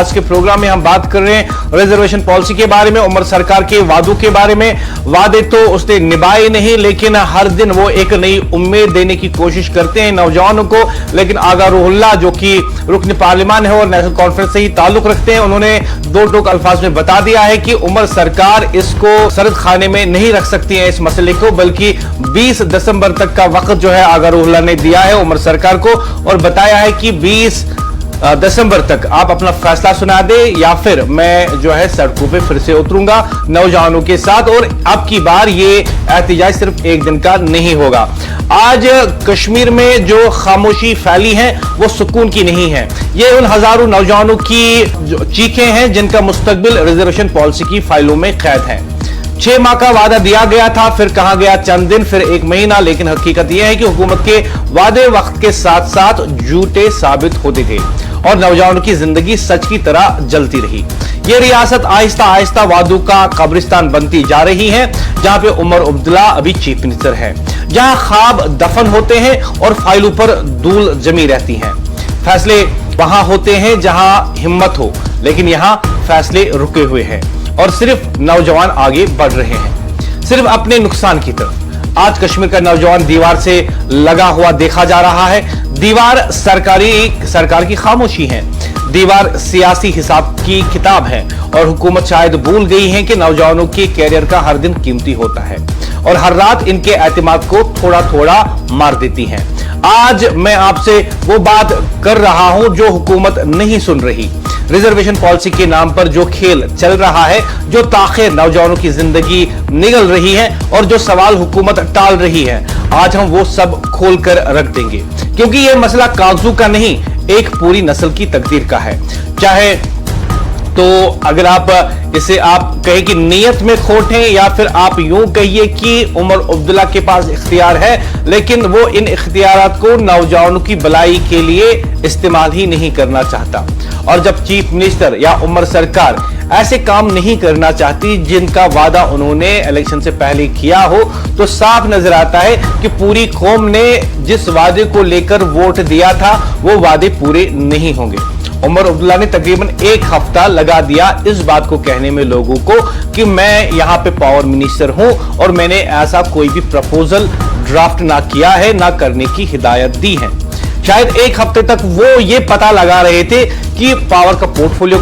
आज के प्रोग्राम में हम बात कर रहे हैं रिजर्वेशन पॉलिसी के बारे में, उमर सरकार के वादों के बारे में। वादे तो उसने निभाए नहीं, लेकिन हर दिन वो एक नई उम्मीद देने की कोशिश करते हैं नौजवानों को। लेकिन आगा रूहुल्लाह जो कि रुकन पार्लियामान है और नेशनल कॉन्फ्रेंस से ही ताल्लुक रखते हैं, उन्होंने दो टोक अल्फाज में बता दिया है कि उमर सरकार इसको सरद खाने में नहीं रख सकती है इस मसले को, बल्कि 20 दिसंबर तक का वक्त जो है आगा रूहुल्लाह ने दिया है उमर सरकार को और बताया है कि 20 दिसंबर तक आप अपना फैसला सुना दे या फिर मैं जो है सड़कों पे फिर से उतरूंगा नौजवानों के साथ। और अब की बार ये एहतजाज सिर्फ एक दिन का नहीं होगा। आज कश्मीर में जो खामोशी फैली है वो सुकून की नहीं है, ये उन हजारों नौजवानों की जो चीखें हैं जिनका मुस्तकबिल रिजर्वेशन पॉलिसी की फाइलों में कैद है। 6 माह का वादा दिया गया था, फिर कहा गया चंद दिन, फिर 1 महीना, लेकिन हकीकत यह है कि हुकूमत के वादे वक्त के साथ साथ झूठे साबित होते थे और नौजवानों की जिंदगी सच की तरह जलती रही। यह रियासत आहिस्ता आहिस्ता वादों का कब्रिस्तान बनती जा रही है, जहां पे उमर अब्दुल्ला अभी चीफ मिनिस्टर है, जहां ख्वाब दफन होते हैं और फाइलों पर धूल जमी रहती है। फैसले वहां होते हैं जहां हिम्मत हो, लेकिन यहां फैसले रुके हुए हैं और सिर्फ नौजवान आगे बढ़ रहे हैं, सिर्फ अपने नुकसान की तरफ। आज कश्मीर का नौजवान दीवार से लगा हुआ देखा जा रहा है। दीवार सरकार की खामोशी है, दीवार सियासी हिसाब की किताब है और हुकूमत शायद भूल गई है कि नौजवानों के कैरियर का हर दिन कीमती होता है और हर रात इनके एतमाद को थोड़ा थोड़ा मार देती है। आज मैं आपसे वो बात कर रहा हूं जो हुकूमत नहीं सुन रही। रिजर्वेशन पॉलिसी के नाम पर जो खेल चल रहा है, जो ताखिर नौजवानों की जिंदगी निगल रही है और जो सवाल हुकूमत टाल रही है, आज हम वो सब खोल कर रख देंगे, क्योंकि ये मसला कागजों का नहीं, एक पूरी नस्ल की तकदीर का है। चाहे तो अगर आप इसे आप कहें कि नीयत में खोट है, या फिर आप यूं कहिए कि उमर अब्दुल्ला के पास इख्तियार है, लेकिन वो इन इख्तियारात को नौजवानों की भलाई के लिए इस्तेमाल ही नहीं करना चाहता। और जब चीफ मिनिस्टर या उमर सरकार ऐसे काम नहीं करना चाहती जिनका वादा उन्होंने इलेक्शन से पहले किया हो, तो साफ नजर आता है कि पूरी कौम ने जिस वादे को लेकर वोट दिया था वो वादे पूरे नहीं होंगे। उमर अब्दुल्ला ने तकरीबन 1 हफ्ता लगा दिया इस बात को कहने में लोगों को कि मैं यहां पे पावर मिनिस्टर हूं और मैंने ऐसा कोई भी प्रपोजल ड्राफ्ट ना किया है, ना करने की हिदायत दी है। शायद 1 हफ्ते तक वो ये पता लगा रहे थे कि पावर का पोर्टफोलियो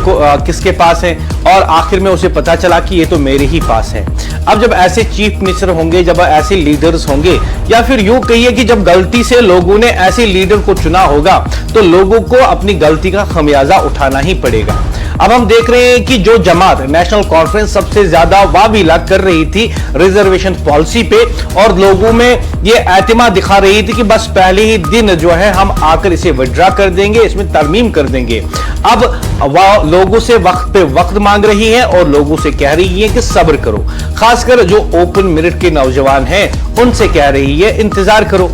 किसके पास है, और आखिर में उसे पता चला कि ये तो मेरे ही पास है। अब जब ऐसे चीफ मिनिस्टर होंगे, जब ऐसे लीडर्स होंगे, या फिर यूं कहिए कि जब गलती से लोगों ने ऐसे लीडर को चुना होगा, तो लोगों को अपनी गलती का खमियाजा उठाना ही पड़ेगा। अब हम देख रहे हैं कि जो जमात नेशनल कॉन्फ्रेंस सबसे ज्यादा वाविला कर रही थी रिजर्वेशन पॉलिसी पे और लोगों में ये एतमाद दिखा रही थी कि बस पहले ही दिन जो है हम आकर इसे विड्रॉ कर देंगे, इसमें तरमीम कर देंगे। अब वह लोगों से वक्त पे वक्त मांग रही है और लोगों से कह रही है कि सब्र करो। खासकर जो ओपन मेरिट के नौजवान हैं उनसे कह रही है इंतजार करो।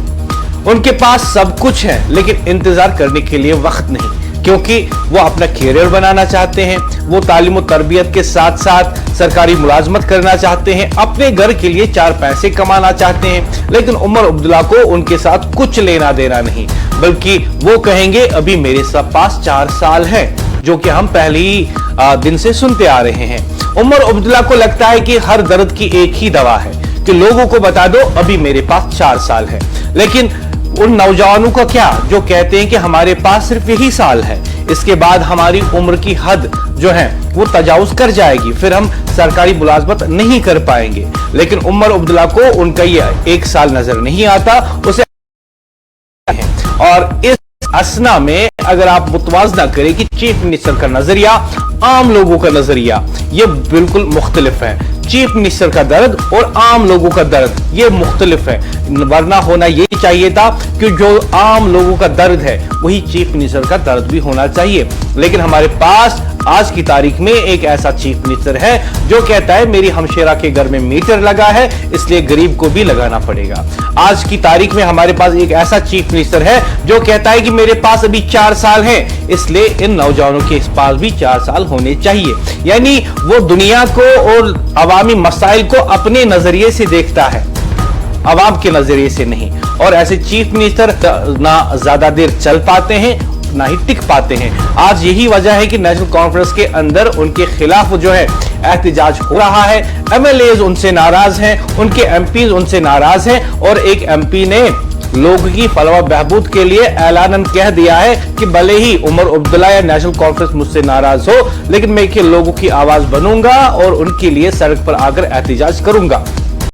उनके पास सब कुछ है, लेकिन इंतजार करने के लिए वक्त नहीं, क्योंकि वो अपना कैरियर बनाना चाहते हैं, वो तालीम और तरबियत के साथ साथ सरकारी मुलाजमत करना चाहते हैं, अपने घर के लिए 4 पैसे कमाना चाहते हैं। लेकिन उमर अब्दुल्ला को उनके साथ कुछ लेना देना नहीं, बल्कि वो कहेंगे अभी मेरे पास 4 साल है, जो कि हम पहले ही दिन से सुनते आ रहे हैं। उमर अब्दुल्ला को लगता है कि हर दर्द की एक ही दवा है कि लोगों को बता दो अभी मेरे पास 4 साल है। लेकिन उन नौजवानों का क्या जो कहते हैं कि हमारे पास सिर्फ यही साल है, इसके बाद हमारी उम्र की हद जो है वो तजावुज कर जाएगी, फिर हम सरकारी मुलाजमत नहीं कर पाएंगे। लेकिन उमर अब्दुल्ला को उनका ये 1 साल नजर नहीं आता, उसे और इस असना में अगर आप मुतवाजना करें कि चीफ मिनिस्टर का नजरिया आम लोगों का नजरिया ये बिल्कुल मुख्तलिफ है। चीफ मिनिस्टर का दर्द और आम लोगों का दर्द ये मुख्तलिफ है, वरना होना यही चाहिए था कि जो आम लोगों का दर्द है वही चीफ मिनिस्टर का दर्द भी होना चाहिए। लेकिन हमारे पास आज की तारीख में एक ऐसा चीफ मिनिस्टर है जो कहता है मेरी हमशेरा के घर में मीटर लगा है, इसलिए गरीब को भी लगाना पड़ेगा। आज की तारीख में हमारे पास एक ऐसा चीफ मिनिस्टर है जो कहता है कि मेरे पास अभी 4 साल है, इसलिए इन नौजवानों के पास भी 4 साल होने चाहिए। यानी वो दुनिया को और अवामी मसाइल को अपने नजरिए से देखता है, अवाम के नजरिए से नहीं। और ऐसे चीफ मिनिस्टर ना ज्यादा देर चल पाते हैं ना ही टिक पाते हैं। आज यही वजह है कि नेशनल कॉन्फ्रेंस के अंदर उनके खिलाफ जो है एहतजाज हो रहा है। एमएलएज उनसे नाराज हैं, उनके एमपीज उनसे नाराज हैं और एक एमपी ने लोगों की फलाह बहबूद के लिए ऐलानन कह दिया है कि भले ही उमर अब्दुल्ला या नेशनल कॉन्फ्रेंस मुझसे नाराज हो, लेकिन मैं के लोगों की आवाज बनूंगा और उनके लिए सड़क पर आकर एहतजाज करूंगा।